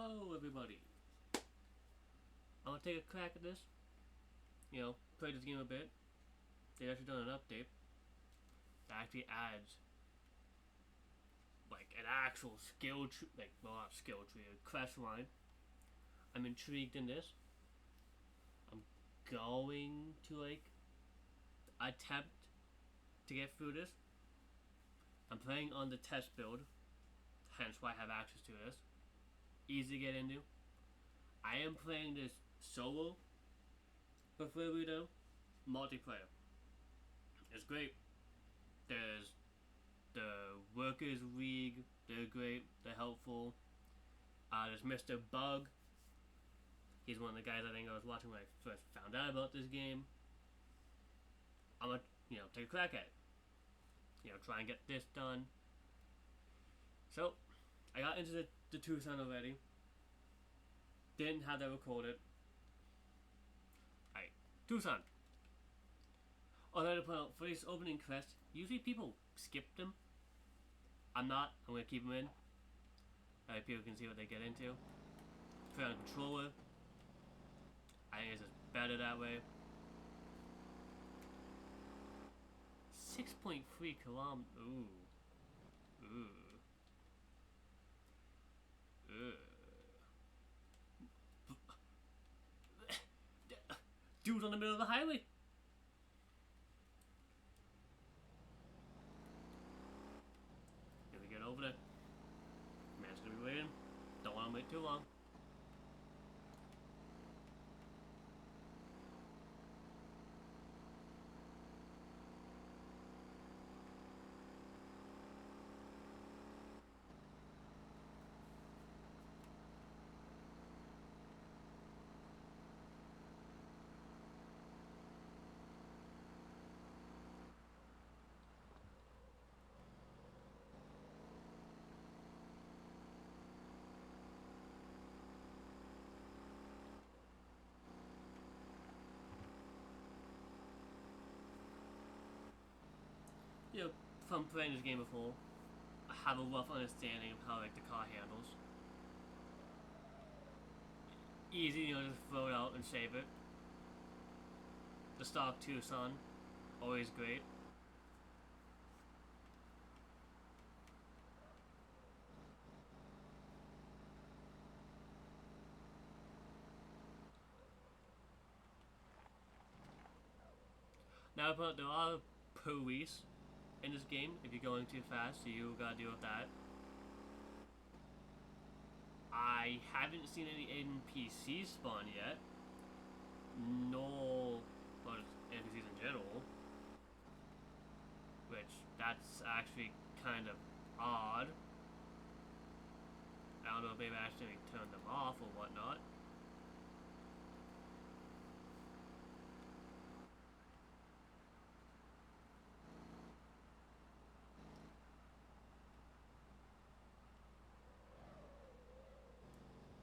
Hello, everybody. I'm gonna take a crack at this. Play this game a bit. They've actually done an update that actually adds like an actual skill tree, not skill tree, a quest line. I'm intrigued in this. I'm going to attempt to get through this. I'm playing on the test build, hence why I have access to this. Easy to get into. I am playing this solo, preferably though, multiplayer. It's great. There's the Workers League, they're great, they're helpful. There's Mr. Bug. He's one of the guys I think I was watching when I first found out about this game. I'm gonna, take a crack at it. Try and get this done. So, I got into the Tucson already. Didn't have that recorded. Alright, Tucson. Although to point out, for this opening quest, usually people skip them. I'm not. I'm going to keep them in. People can see what they get into. Play on a controller. I think it's just better that way. 6.3 kilometers. Ooh. Ooh. Dude's on the middle of the highway. Here we get over there. Man's gonna be waiting. Don't want to wait too long. From playing this game before, I have a rough understanding of how the car handles. Easy, just throw it out and save it. The stock Tucson, always great. Now, but there are police in this game. If you're going too fast, so you gotta deal with that. I haven't seen any NPCs spawn yet, nor NPCs in general, which that's actually kind of odd. I don't know if maybe I actually turned them off or whatnot.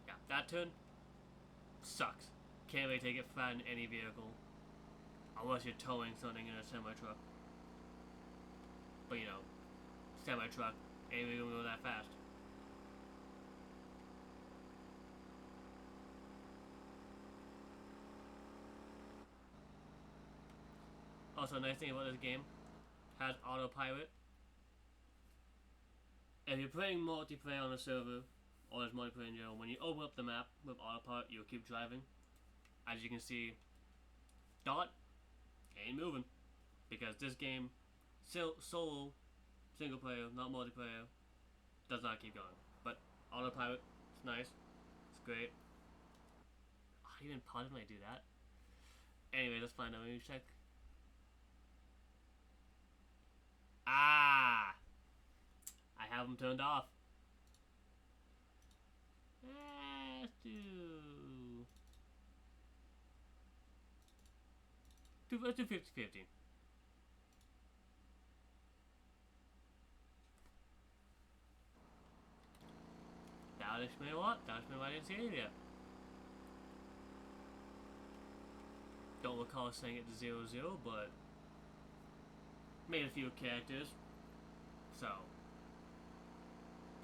Yeah, that turn sucks. Can't really take it flat in any vehicle. Unless you're towing something in a semi-truck. But semi-truck ain't really gonna go that fast. Also, a nice thing about this game has autopilot. If you're playing multiplayer on a server, or there's multiplayer in general, when you open up the map with autopilot, you'll keep driving. As you can see, dot ain't moving. Because this game, solo, single player, not multiplayer, does not keep going. But autopilot, it's nice. It's great. I even pause when I do that. Anyway, let's find out. Let me check. Ah! I have them turned off. Let's do 50-50. That'll explain what? That'll explain why I didn't see it yet. Don't recall saying it to 0-0, but made a few characters, so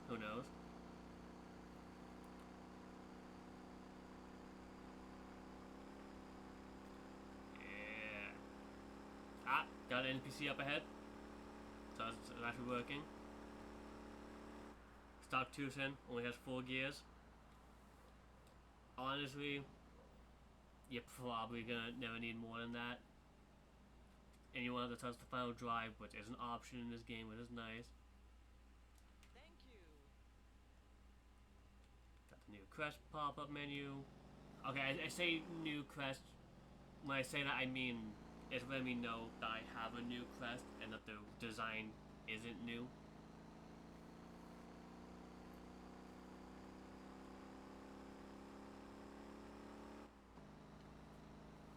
who knows. Got an NPC up ahead. So it's actually working. Stock Tucson only has 4 gears. Honestly, you're probably gonna never need more than that. And you want to touch the final drive, which is an option in this game, which is nice. Thank you. Got the new quest pop-up menu. Okay, I say new quest. When I say that, I mean it's letting me know that I have a new quest and that the design isn't new.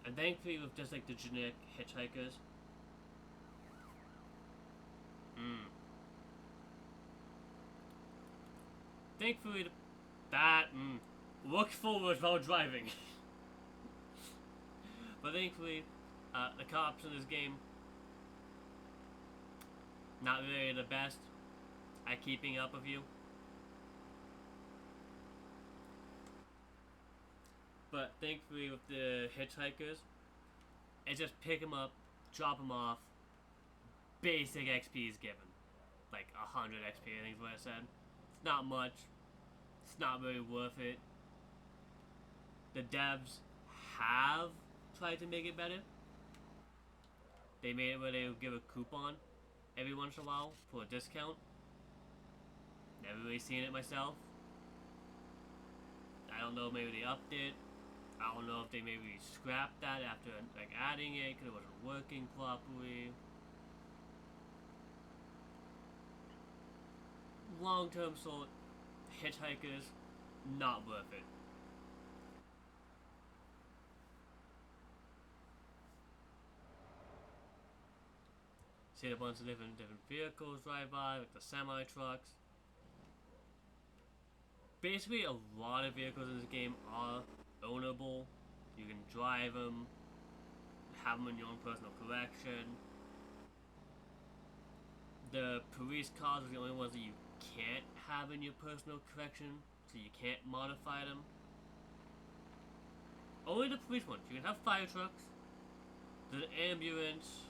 And thankfully, with just like the generic hitchhikers, thankfully that looks forward while driving. But thankfully, the cops in this game not really the best at keeping up with you. But thankfully, with the hitchhikers, it's just pick them up, drop them off. Basic XP is given, like 100 XP. I think is what I said. It's not much. It's not really worth it. The devs have tried to make it better. They made it where they would give a coupon every once in a while for a discount. Never really seen it myself. I don't know, maybe they upped it. I don't know if they maybe scrapped that after like adding it because it wasn't working properly. Long-term sort, hitchhikers, not worth it. See a bunch of different vehicles drive by, like the semi trucks. Basically, a lot of vehicles in this game are ownable. You can drive them, have them in your own personal collection. The police cars are the only ones that you can't have in your personal collection, so you can't modify them. Only the police ones. You can have fire trucks, the ambulance.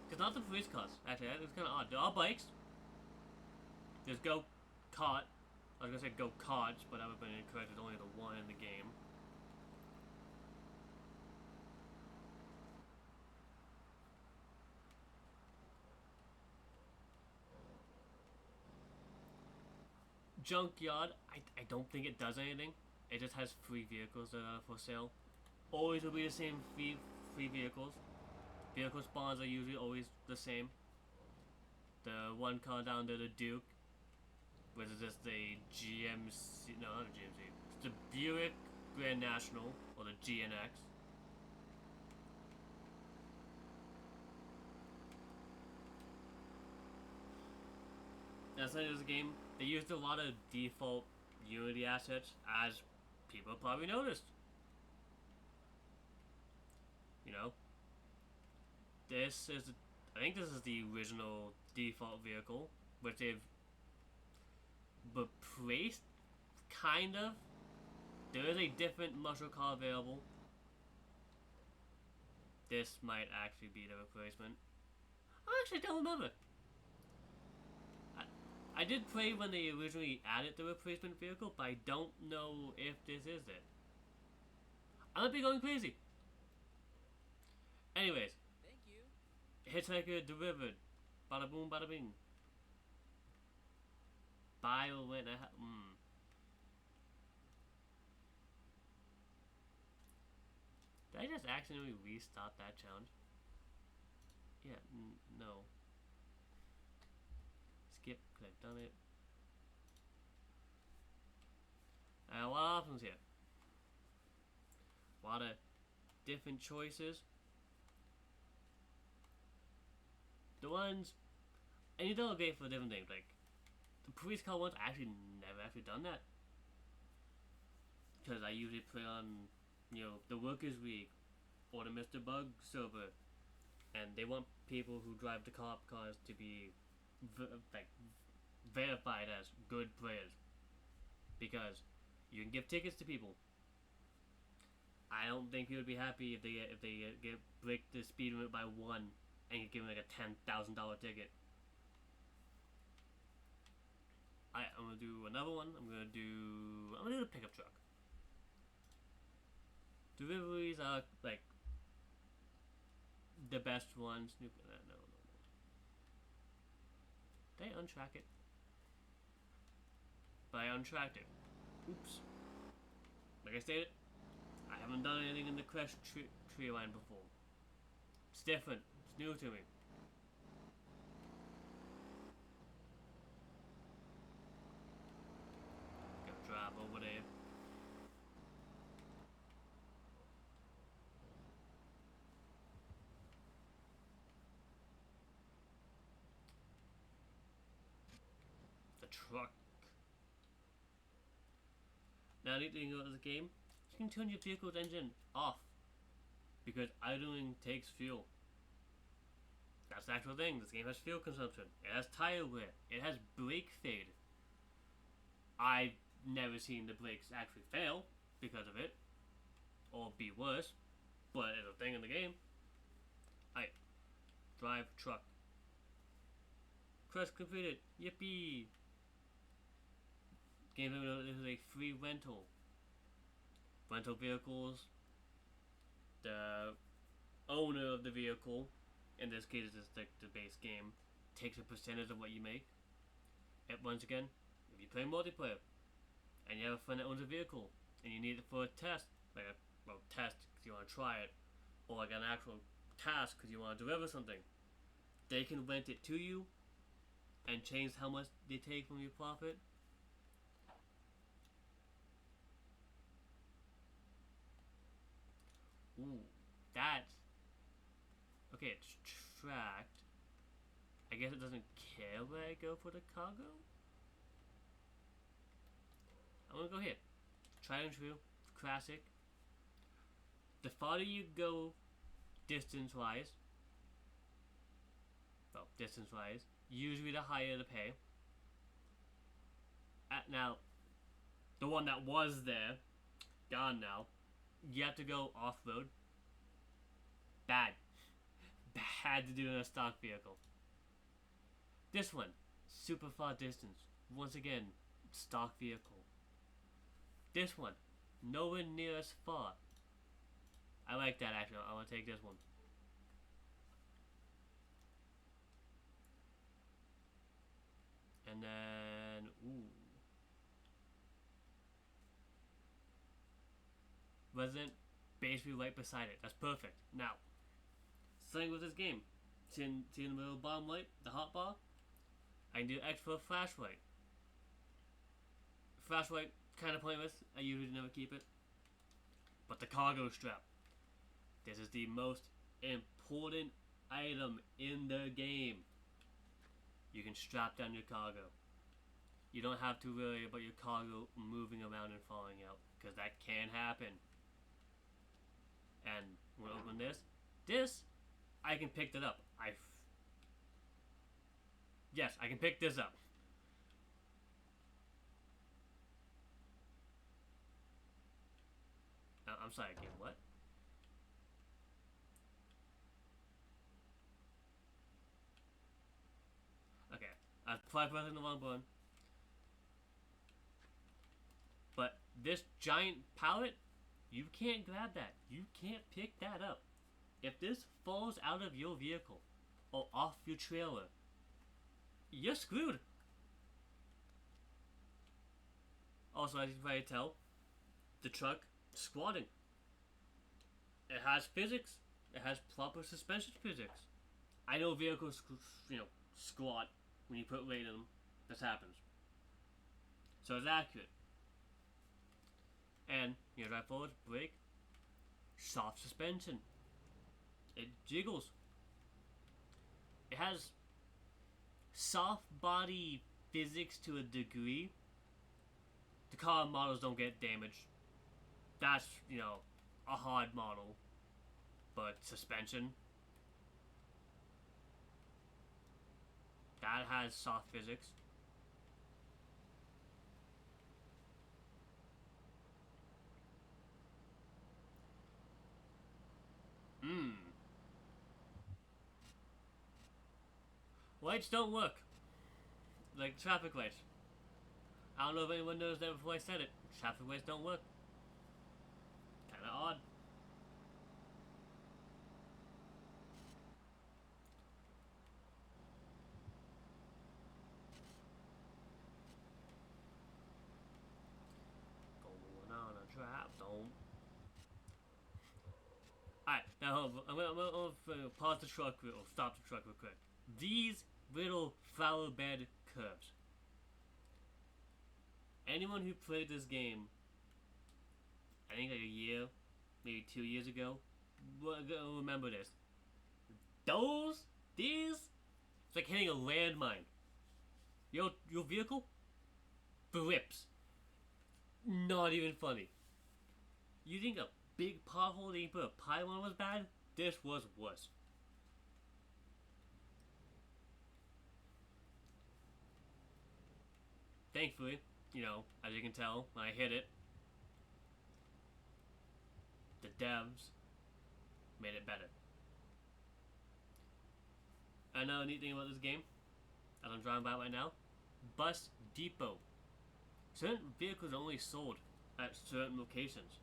Because not the police cars, actually, it's kind of odd. There are bikes. There's go-kart. I was gonna say go-karts, but that would have been incorrect. There's only the one in the game. Junkyard, I don't think it does anything. It just has free vehicles that are for sale. Always will be the same free vehicles. Vehicle spawns are usually always the same. The one car down there, the Duke, which is just the GMC, no, not a GMC. It's the Buick Grand National, or the GNX. That's why this game, they used a lot of default Unity assets, as people probably noticed. You know? This is, I think this is the original default vehicle, which they've replaced, kind of. There is a different muscle car available. This might actually be the replacement. I actually don't remember. I did play when they originally added the replacement vehicle, but I don't know if this is it. I might be going crazy. Anyways. Thank you. Hitchhiker delivered. Bada boom, bada bing. Buy or win. Did I just accidentally restart that challenge? Yeah, no. Skip, because I've done it. A lot of options here. A lot of different choices. The ones, and you don't pay for different things. Like the police car ones, I actually never actually done that because I usually play on, the Workers Week or the Mr. Bug server, and they want people who drive the cop cars to be verified as good players because you can give tickets to people. I don't think you would be happy if they get break the speed limit by one and you give them like a $10,000 ticket. I'm gonna do another one. I'm gonna do the pickup truck. Deliveries are like the best ones. No. Did I untrack it? But I untracked it. Oops. Like I stated, I haven't done anything in the Crash tree line before. It's different. It's new to me. Gonna drive over there. The truck. Now, neat thing about this game, you can turn your vehicle's engine off because idling takes fuel. That's the actual thing. This game has fuel consumption. It has tire wear. It has brake fade. I've never seen the brakes actually fail because of it, or be worse, but it's a thing in the game. Alright, drive truck. Quest completed. Yippee! Game is a free rental. Rental vehicles. The owner of the vehicle, in this case it's like the base game, takes a percentage of what you make. And once again, if you play multiplayer and you have a friend that owns a vehicle and you need it for a test, like a test because you want to try it, or like an actual task because you want to deliver something, they can rent it to you and change how much they take from your profit. Ooh, that's okay. It's tracked. I guess it doesn't care where I go for the cargo. I'm gonna go here. Tried and true, classic. The farther you go, distance-wise, usually the higher the pay. Now, the one that was there, gone now. You have to go off-road. Bad to do in a stock vehicle. This one, super far distance. Once again, stock vehicle. This one, nowhere near as far. I like that actually. I want to take this one. And then, Resident basically right beside it. That's perfect. Now, something with this game. See in the little bottom right, the hotbar? I can do X for a flashlight. Flashlight, kind of pointless. I usually never keep it. But the cargo strap. This is the most important item in the game. You can strap down your cargo. You don't have to worry about your cargo moving around and falling out, because that can happen. And when I open this, I can pick that up. Yes, I can pick this up. I'm sorry, again, what? Okay, I applied pressing the wrong button. But this giant pallet, you can't grab that. You can't pick that up. If this falls out of your vehicle or off your trailer, you're screwed. Also, as you can probably tell, the truck squatting. It has physics. It has proper suspension physics. I know vehicles, squat when you put weight in them. This happens. So it's accurate. And drive forward, brake, soft suspension. It jiggles. It has soft body physics to a degree. The car models don't get damaged. That's, a hard model. But suspension, that has soft physics. Lights don't work. Like traffic lights. I don't know if anyone knows that before I said it. Traffic lights don't work. Kinda odd. Going on a trap zone. Alright, now I'm gonna pause the truck or stop the truck real quick. These little flower bed curves. Anyone who played this game, I think like a year, maybe 2 years ago, will remember this. These, it's like hitting a landmine. Your vehicle flips. Not even funny. You think a big pothole that you put a pile on was bad? This was worse. Thankfully, as you can tell, when I hit it, the devs made it better. Another neat thing about this game, as I'm driving by right now, bus depot. Certain vehicles are only sold at certain locations.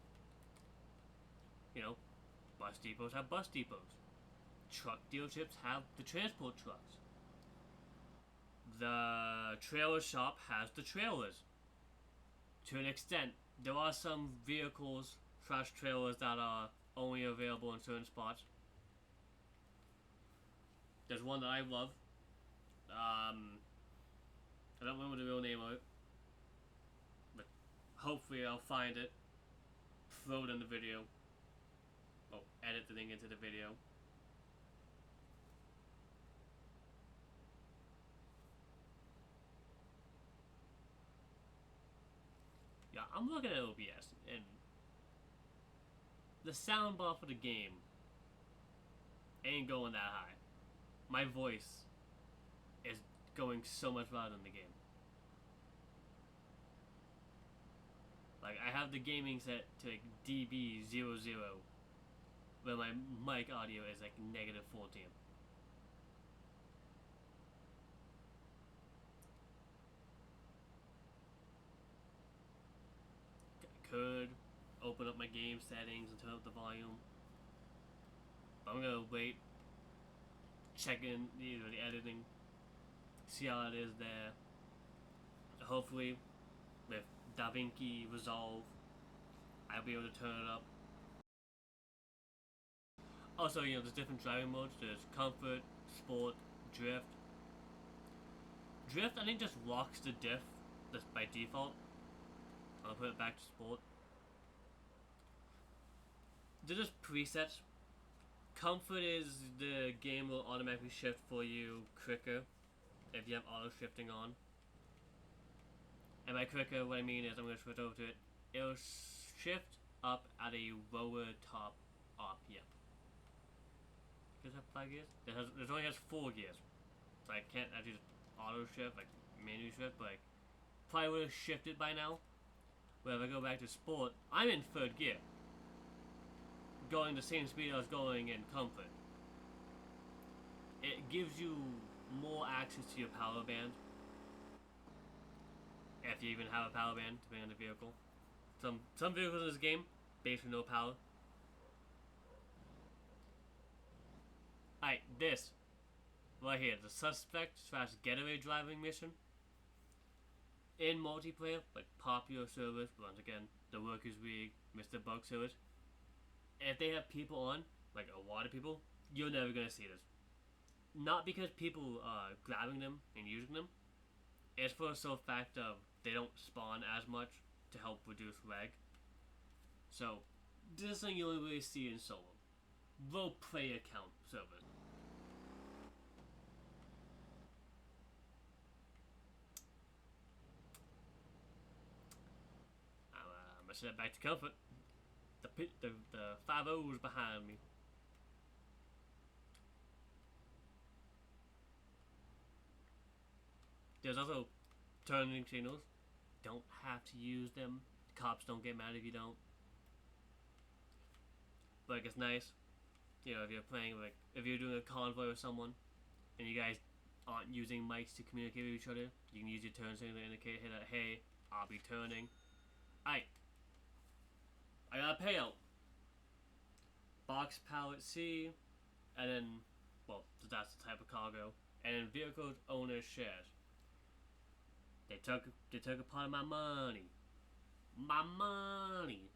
Bus depots have bus depots. Truck dealerships have the transport trucks. The trailer shop has the trailers. To an extent, there are some vehicles / trailers that are only available in certain spots. There's one that I love. I don't remember the real name of it, but hopefully I'll find it, throw it in the video, or edit the thing into the video. Yeah, I'm looking at OBS, and the soundbar for the game ain't going that high. My voice is going so much louder than the game. Like, I have the gaming set to like dB00, where my mic audio is like -14. I could open up my game settings and turn up the volume, but I'm gonna wait, check in the editing, see how it is there. Hopefully, with DaVinci Resolve, I'll be able to turn it up. Also, there's different driving modes. There's Comfort, Sport, Drift. Drift, I think, just locks the diff just by default. I'll put it back to Sport. They're just presets. Comfort is the game will automatically shift for you quicker if you have auto shifting on. And by quicker, what I mean is I'm going to switch over to it. It'll shift up at a lower top RPM. Does it have 5 gears? It only has 4 gears. So I can't actually just auto shift, like manual shift, but probably would have shifted by now. But if I go back to Sport, I'm in 3rd gear. Going the same speed I was going in Comfort. It gives you more access to your power band. If you even have a power band, depending on the vehicle. Some vehicles in this game, basically no power. Alright, this. Right here, the suspect / getaway driving mission. In multiplayer, like popular servers, once again, the Workers League, Mr. Bug servers. If they have people on, like a lot of people, you're never gonna see this. Not because people are grabbing them and using them. It's for the sole fact of they don't spawn as much to help reduce lag. So, this is something you only really see in solo. Low player count servers. I'm gonna set it back to Comfort. The 5-0's behind me. There's also turning signals. Don't have to use them. The cops don't get mad if you don't. But it's nice, if you're playing if you're doing a convoy with someone, and you guys aren't using mics to communicate with each other, you can use your turn signal to indicate that, hey, I'll be turning. Alright. I got a payout. Box pallet C, and then, well, that's the type of cargo. And then vehicles owner shares. They took a part of my money. My money.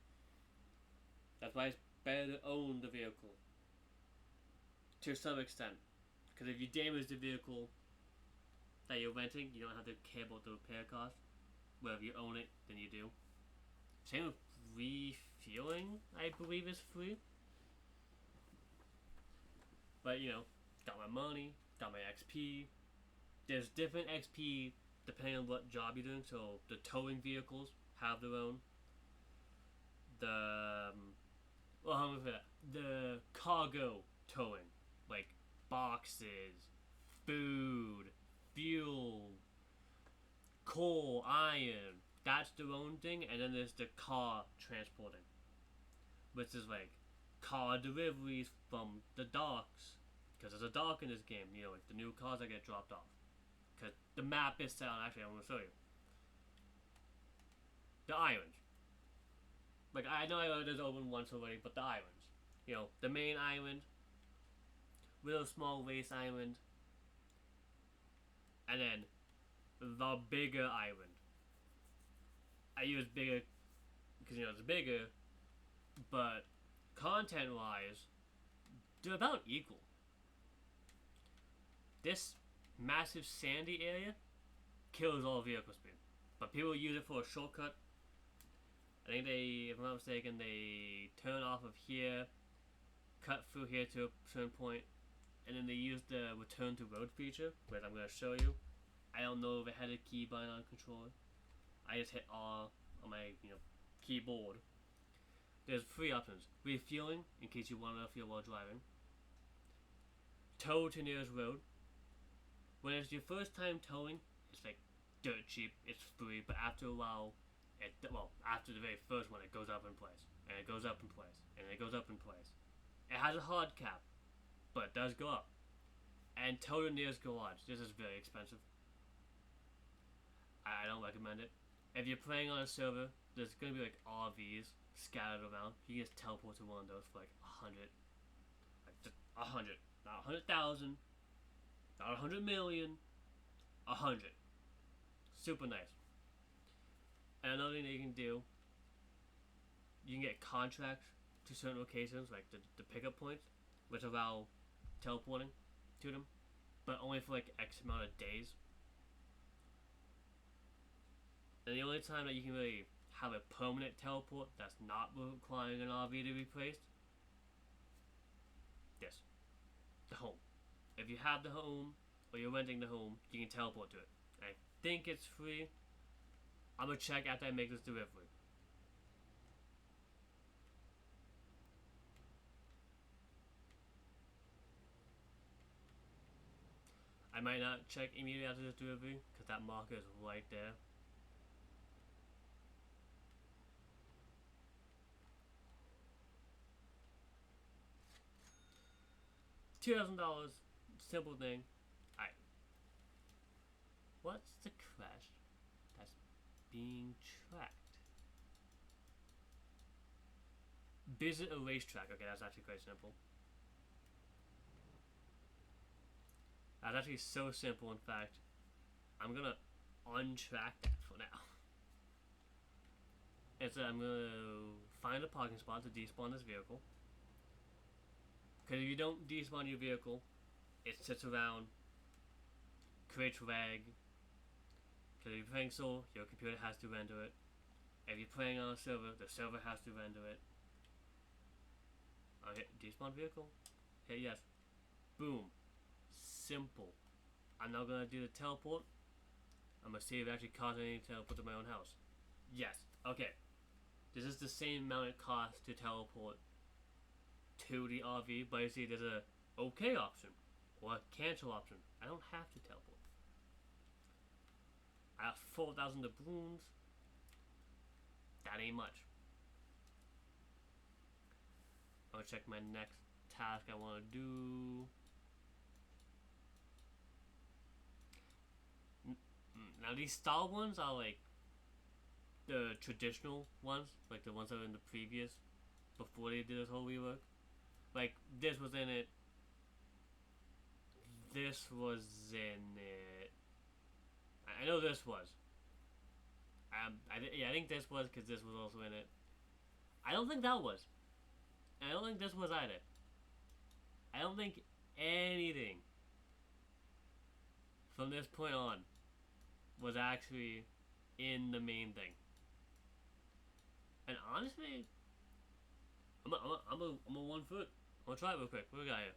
That's why it's better to own the vehicle. To some extent. Because if you damage the vehicle that you're renting, you don't have to care about the repair cost. Well, if you own it, then you do. Same with refueling, I believe is free. But, you know, got my money, got my XP. There's different XP depending on what job you're doing. So the towing vehicles have their own. The cargo towing, like boxes, food, fuel, coal, iron, that's their own thing. And then there's the car transporting, which is like car deliveries from the docks, because there's a dock in this game, you know, like the new cars that get dropped off. Because the map is set on, actually, I'm going to show you. The islands. Like, I know there's open once already, but the islands. You know, the main island, little small race island, and then the bigger island. I use bigger because, you know, it's bigger, but content-wise, they're about equal. This massive sandy area kills all vehicle speed, but people use it for a shortcut. I think they, if I'm not mistaken, they turn off of here, cut through here to a certain point, and then they use the return to road feature, which I'm going to show you. I don't know if it had a key button on controller. I just hit R on my, you know, keyboard. There's 3 options: refueling, in case you want to refuel while driving; tow to nearest road. When it's your first time towing, it's like dirt cheap, it's free, but after a while, after the very first one, it goes up in price, and it goes up in price, and it goes up in price. It has a hard cap, but it does go up. And tow to nearest garage. This is very expensive. I don't recommend it. If you're playing on a server, there's gonna be like RVs scattered around. You can just teleport to one of those for like 100, like just 100, not 100,000, not 100 million, 100. Super nice. And another thing that you can do, you can get contracts to certain locations, like the pickup points, which allow teleporting to them, but only for like X amount of days. And the only time that you can really have a permanent teleport that's not requiring an RV to be placed, this, the home. If you have the home, or you're renting the home, you can teleport to it. I think it's free. I'm gonna check after I make this delivery. I might not check immediately after this delivery, because that marker is right there. $2,000, simple thing. Alright. What's the crash that's being tracked? Visit a racetrack. Okay, that's actually quite simple. That's actually so simple, in fact. I'm gonna untrack that for now. And so I'm gonna find a parking spot to despawn this vehicle. Because if you don't despawn your vehicle, it sits around, creates lag. Because if you're playing solo, your computer has to render it. If you're playing on a server, the server has to render it. I'll hit despawn vehicle. Hit yes. Boom. Simple. I'm now gonna do the teleport. I'm gonna see if it actually costs anything to teleport to my own house. Yes. Okay. This is the same amount it costs to teleport to the RV, but you see there's a OK option or a cancel option. I don't have to teleport. I have 4,000 doubloons. That ain't much. I'm gonna check my next task I wanna do. Now these star ones are like the traditional ones, like the ones that were in the previous, before they did this whole rework. Like this was in it. This was in it. I know this was. I think this was because this was also in it. I don't think that was. I don't think this was either. I don't think anything from this point on was actually in the main thing. And honestly, I'm a 1 foot. I'm gonna try it real quick. What we got here?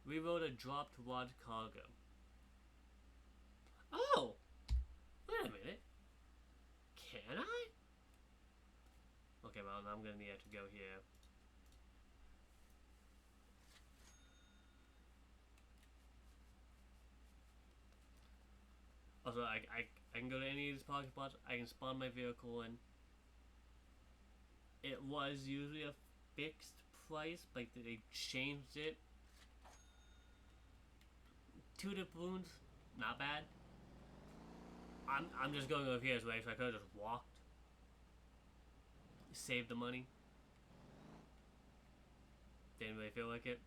We wrote a dropped rod cargo. Oh! Wait a minute. Can I? Okay, well, I'm gonna need to go here. Also, I can go to any of these parking spots. I can spawn my vehicle in. It was usually a fixed price, like they changed it. 2 balloons, not bad. I'm just going over here, so I could have just walked, saved the money. Didn't really feel like it.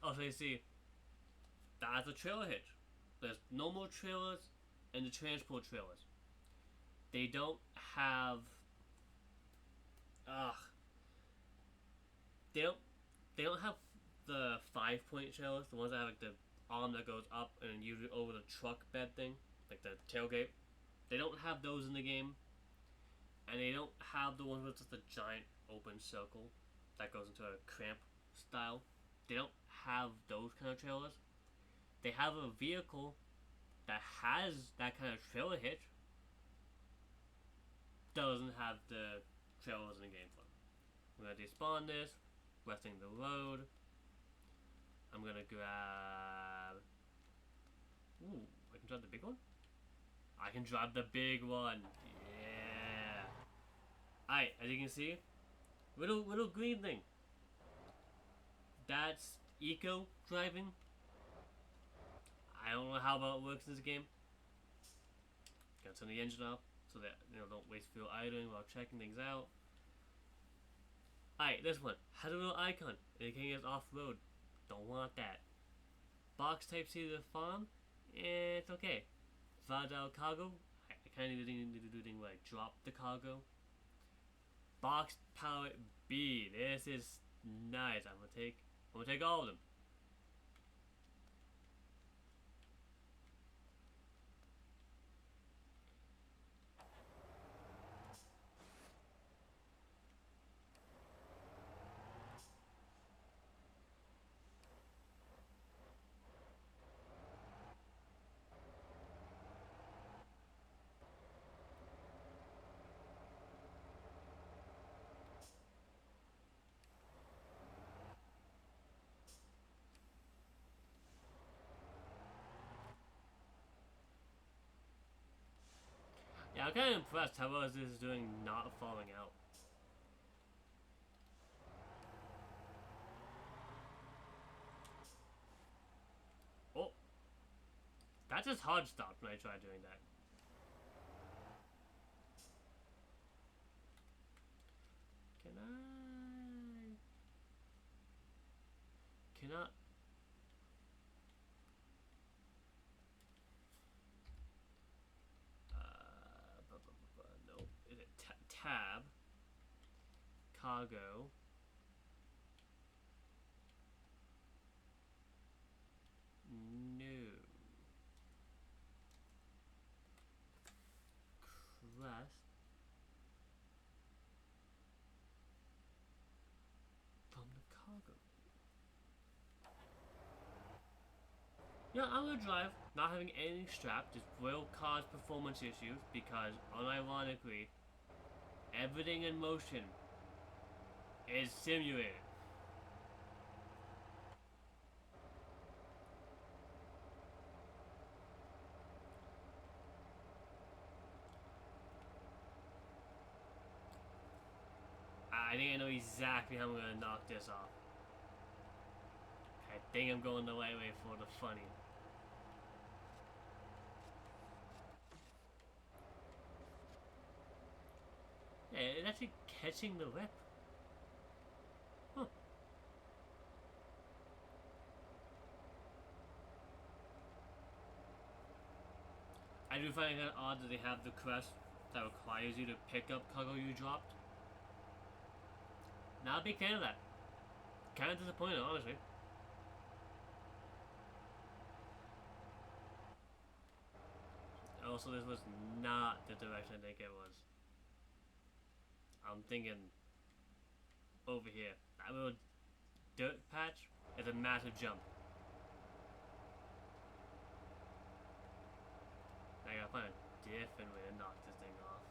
Also, you see, that's a trailer hitch. There's normal trailers and the transport trailers. They don't have. They don't have the 5-point trailers. The ones that have like the arm that goes up and usually over the truck bed thing, like the tailgate. They don't have those in the game, and they don't have the ones with just a giant open circle that goes into a cramp style. They don't have those kind of trailers. They have a vehicle that has that kind of trailer hitch. Doesn't have the trailers in the game for. I'm gonna despawn this, resting the road. I'm gonna grab. Ooh, I can drive the big one? I can drive the big one. Yeah. Alright, as you can see, little green thing. That's eco driving. I don't know how well it works in this game. Gotta turn the engine off so that don't waste fuel idling while checking things out. Alright, this one has a little icon indicating it's off road. Don't want that. Box type C to the farm. It's okay. Fragile cargo. I kind of need to do things like drop the cargo. Box pallet B. This is nice. I'm gonna take all of them. Yeah, I'm kind of impressed how well this is doing not falling out. Oh. That just hard stopped when I tried doing that. Cannot. No. Is it tab? Cargo. No. Crest. From the cargo. Yeah, I'm gonna drive. Not having anything strapped just will cause performance issues because, unironically, everything in motion is simulated. I think I know exactly how I'm gonna knock this off. I think I'm going the right way for the funny. Yeah, it's actually catching the whip. Huh. I do find it odd that they have the quest that requires you to pick up cargo you dropped. Not a big fan of that. Kind of disappointed, honestly. Also, this was not the direction I think it was. I'm thinking over here. That little dirt patch is a massive jump. I gotta find a different way to knock this thing off.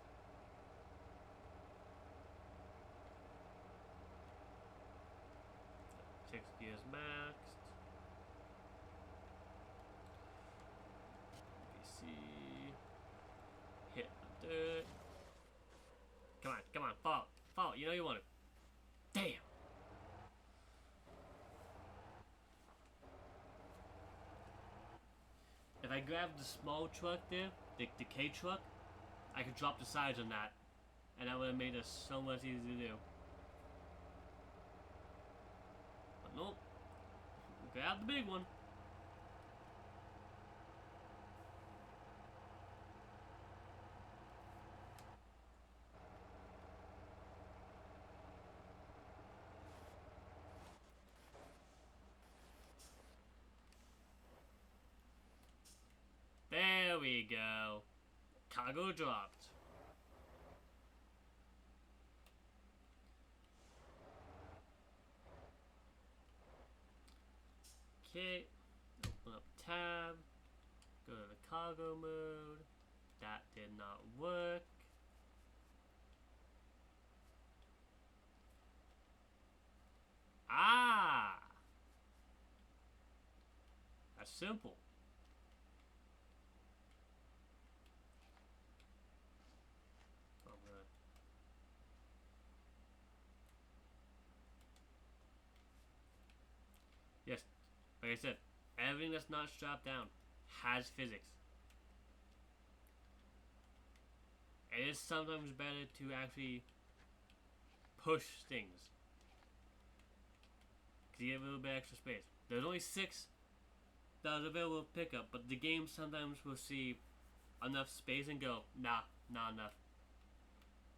Six gears maxed. PC. Hit the dirt. Come on, fall. Fall, you know you want it. Damn! If I grabbed the small truck there, the K truck, I could drop the sides on that. And that would have made us so much easier to do. But nope. Grab the big one. There we go. Cargo dropped. Okay. Open up tab. Go to the cargo mode. That did not work. Ah! That's simple. Yes, like I said, everything that's not strapped down has physics. It is sometimes better to actually push things. Because you get a little bit extra space. There's only 6 that is available to pick up, but the game sometimes will see enough space and go, nah, not enough.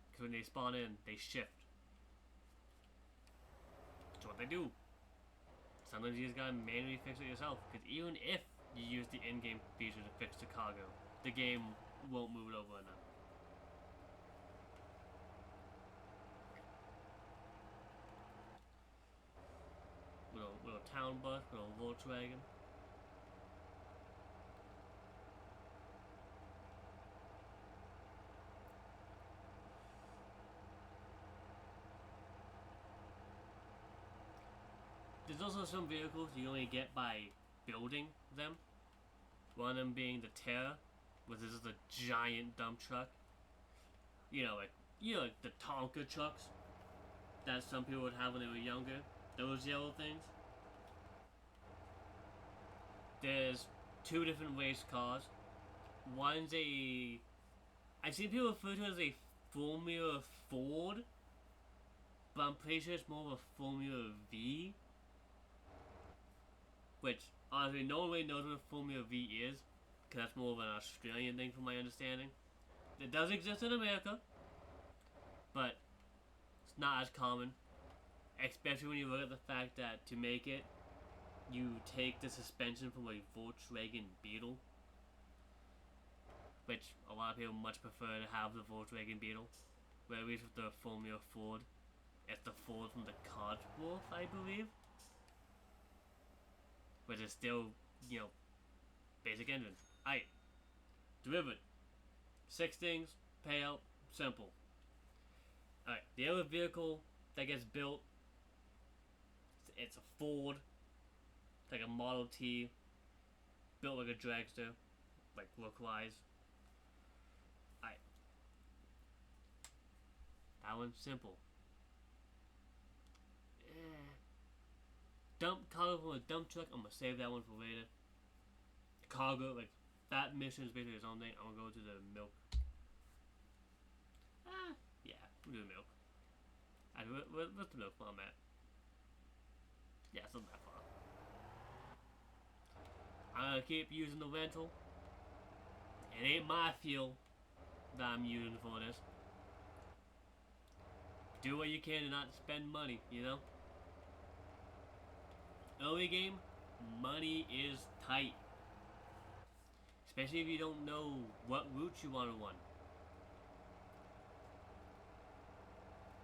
Because when they spawn in, they shift. That's what they do. Sometimes you just gotta manually fix it yourself, because even if you use the in-game feature to fix the cargo, the game won't move it over enough. Little town bus, little Volkswagen. There's also some vehicles you only get by building them. One of them being the Terra, which is just a giant dump truck. Like the Tonka trucks that some people would have when they were younger. Those yellow things. There's 2 different race cars. One's I've seen people refer to it as a Formula Ford, but I'm pretty sure it's more of a Formula V. Which, honestly, no one really knows what a Formula V is, because that's more of an Australian thing from my understanding. It does exist in America, but it's not as common. Especially when you look at the fact that to make it, you take the suspension from a Volkswagen Beetle. Which a lot of people much prefer to have the Volkswagen Beetle. Whereas with the Formula Ford, it's the Ford from the Codsworth, I believe. Which is still, basic engine. Aight. Delivered. 6 things, payout, simple. Alright, the other vehicle that gets built, it's a Ford. It's like a Model T. Built like a dragster. Like, look-wise. Alright. That one's simple. Dump cargo from a dump truck. I'm gonna save that one for later. Cargo, like, that mission is basically its own thing. I'm gonna go to the milk. Yeah, we'll do the milk. What's the milk farm at? Yeah, it's not that far. I'm gonna keep using the rental. It ain't my fuel that I'm using for this. Do what you can to not spend money, you know? Early game, money is tight. Especially if you don't know what routes you want to run.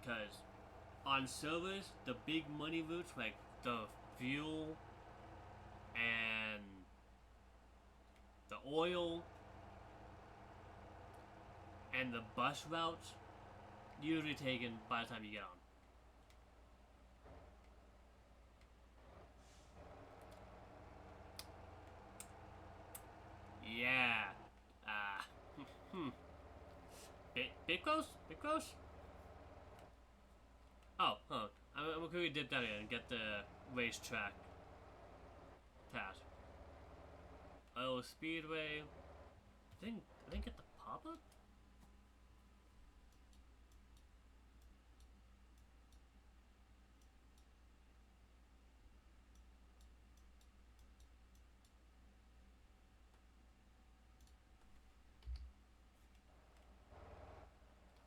Because on servers, the big money routes like the fuel and the oil and the bus routes usually taken by the time you get on. Yeah. Bit close? Bit close? Oh, huh. I'm gonna quickly dip down here and get the racetrack task. Oh, Speedway. I didn't get the pop-up?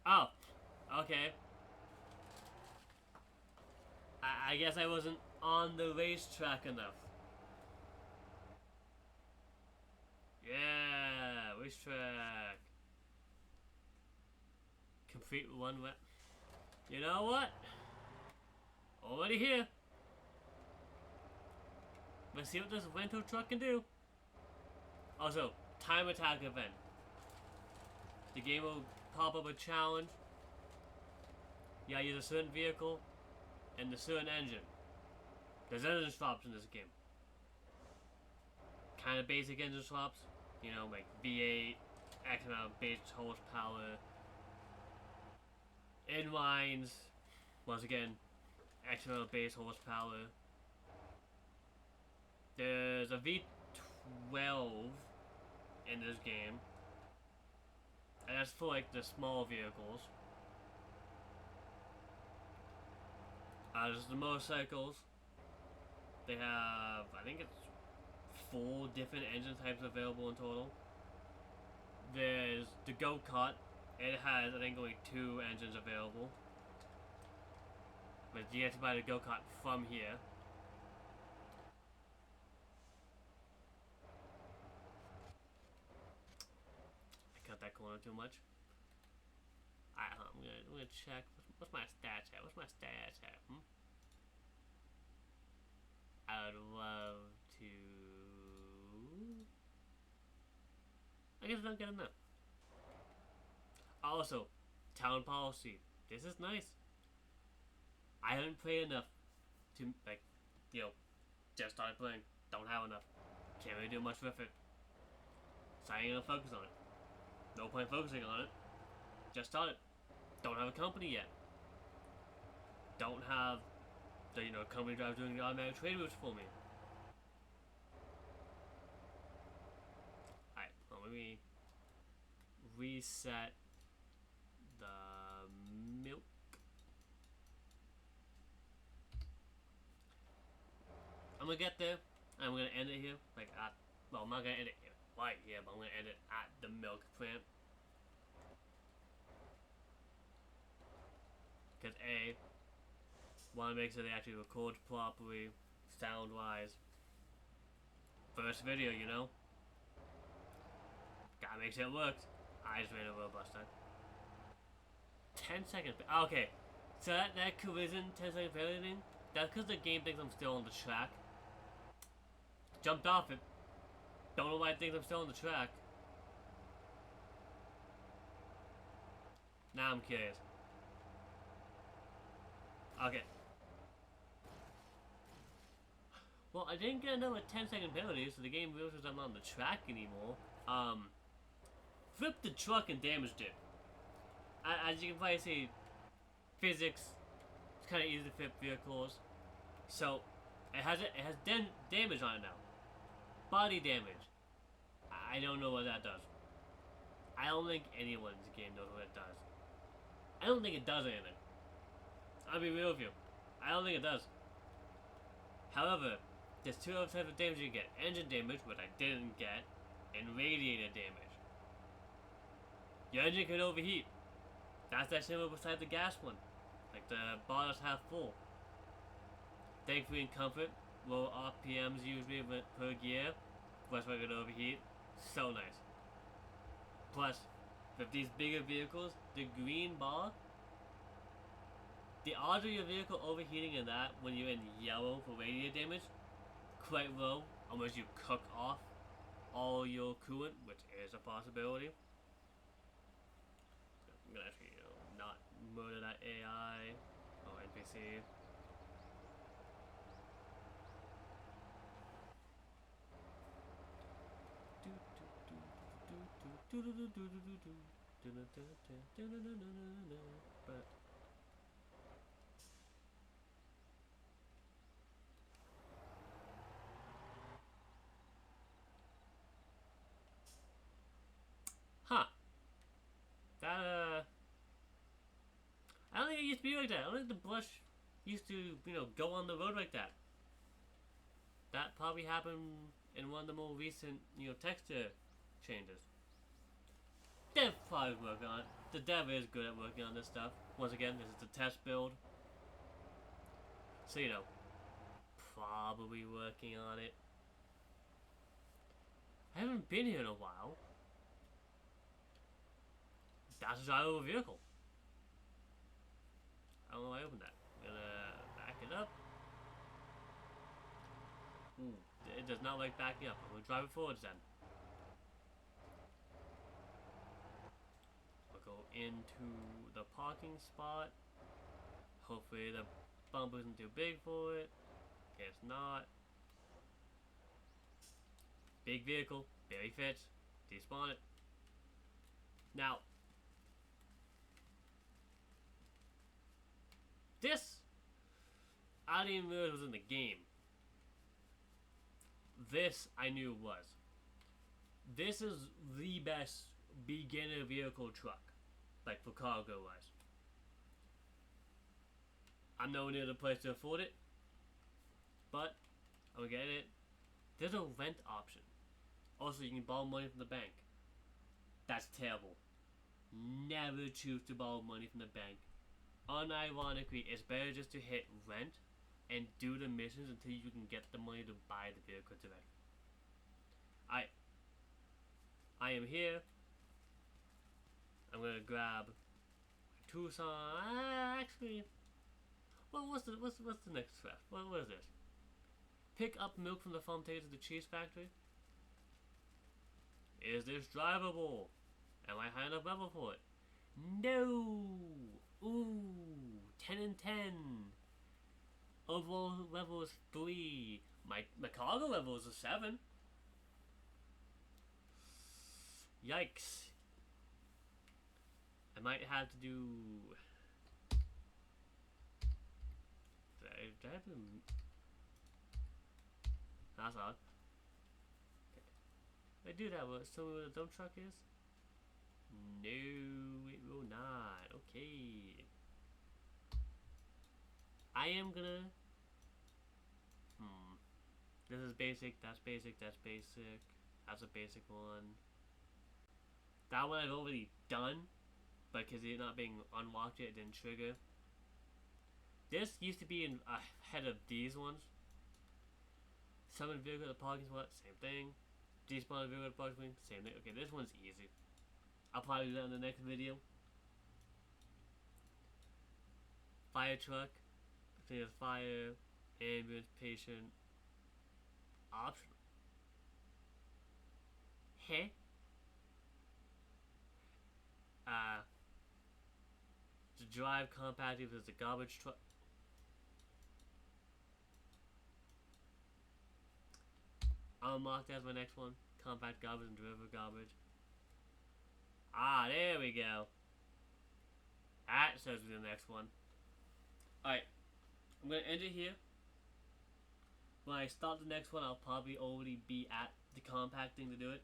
Oh, okay. I guess I wasn't on the racetrack enough. Yeah, racetrack. Complete one wet. You know what? Already here. Let's see what this rental truck can do. Also, time attack event. The game will pop up a challenge. You gotta use a certain vehicle and a certain engine. There's engine swaps in this game. Kind of basic engine swaps. You know, like V8, X amount of base horsepower. Inlines, once again, X amount of base horsepower. There's a V12 in this game. And that's for like the small vehicles. There's the motorcycles. They have, I think it's 4 different engine types available in total. There's the go-kart. It has, I think, only 2 engines available. But you have to buy the go-kart from here. I cut that corner too much. I'm gonna check. What's my stats at? What's my stats at? I would love to. I guess I don't get enough. Also, town policy. This is nice. I haven't played enough to, like, just started playing. Don't have enough. Can't really do much with it. So I ain't gonna focus on it. No point focusing on it. Just started. Don't have a company yet. Don't have the, company drive doing the automatic trade routes for me. Alright, well, let me reset the milk. I'm gonna get there. I'm gonna end it here. I'm not gonna end it right here, but I'm gonna end it at the milk plant. Because want to make sure they actually record properly, sound-wise. First video, Gotta make sure it works. I just ran over a bus time. 10 seconds. Okay. So that collision, 10-second failure thing, that's because the game thinks I'm still on the track. Jumped off it. Don't know why it thinks I'm still on the track. Now I'm curious. Okay. Well, I didn't get another 10-second penalty, so the game realizes I'm not on the track anymore. Flipped the truck and damaged it. As you can probably see, physics, it's kind of easy to flip vehicles. So, it has damage on it now. Body damage. I don't know what that does. I don't think anyone in this game knows what it does. I don't think it does anything. I'll be real with you. I don't think it does. However, there's two other types of damage you get. Engine damage, which I didn't get, and radiator damage. Your engine can overheat. That's that symbol beside the gas one. Like the bottle's half full. Thankfully in comfort, low RPMs usually per gear, less likely to overheat. So nice. Plus, with these bigger vehicles, the green bar, the odds of your vehicle overheating in that when you're in yellow for radiator damage, quite low, unless you cook off all your coolant, which is a possibility. I'm gonna actually, not murder that AI or NPC. But huh. That I don't think it used to be like that. I don't think the brush used to, go on the road like that. That probably happened in one of the more recent, texture changes. Dev probably working on it. The dev is good at working on this stuff. Once again, this is the test build. So, probably working on it. I haven't been here in a while. That's a drivable vehicle. I don't know why I opened that. I'm gonna back it up. Ooh, it does not like backing up. I'm gonna drive it forwards then. I'll go into the parking spot. Hopefully the bump isn't too big for it. It's not. Big vehicle, barely fits. Despawn it. Now, this, I didn't even realize was in the game. This I knew was. This is the best beginner vehicle truck, like for cargo wise. I'm nowhere near the place to afford it, but I'm getting it. There's a rent option. Also, you can borrow money from the bank. That's terrible. Never choose to borrow money from the bank. Unironically, it's better just to hit rent and do the missions until you can get the money to buy the vehicle direct. I am here. I'm gonna grab Tucson. Actually, well, what's the next step? What is this? Pick up milk from the farm, take it to the cheese factory. Is this drivable? Am I high enough level for it? No. Ooh, 10 and 10. Overall level is 3. My cargo level is a 7. Yikes. I might have to do... Did I have to... That's odd. Okay. I do that, but so the dump truck is? No, it will not. Okay. I am gonna... This is basic, that's basic, that's basic. That's a basic one. That one I've already done, but because it's not being unlocked yet, it didn't trigger. This used to be in ahead of these ones. Summon vehicle at the parking spot, same thing. Despawn vehicle at the parking spot, same thing. Okay, this one's easy. I'll probably do that in the next video. Fire truck. I think it's fire, ambulance, patient. Optional. Heh. To drive compact if it's a garbage truck. Unlocked as my next one. Compact garbage and deliver garbage. Ah, there we go. That says the next one. Alright. I'm going to end it here. When I start the next one, I'll probably already be at the compacting to do it.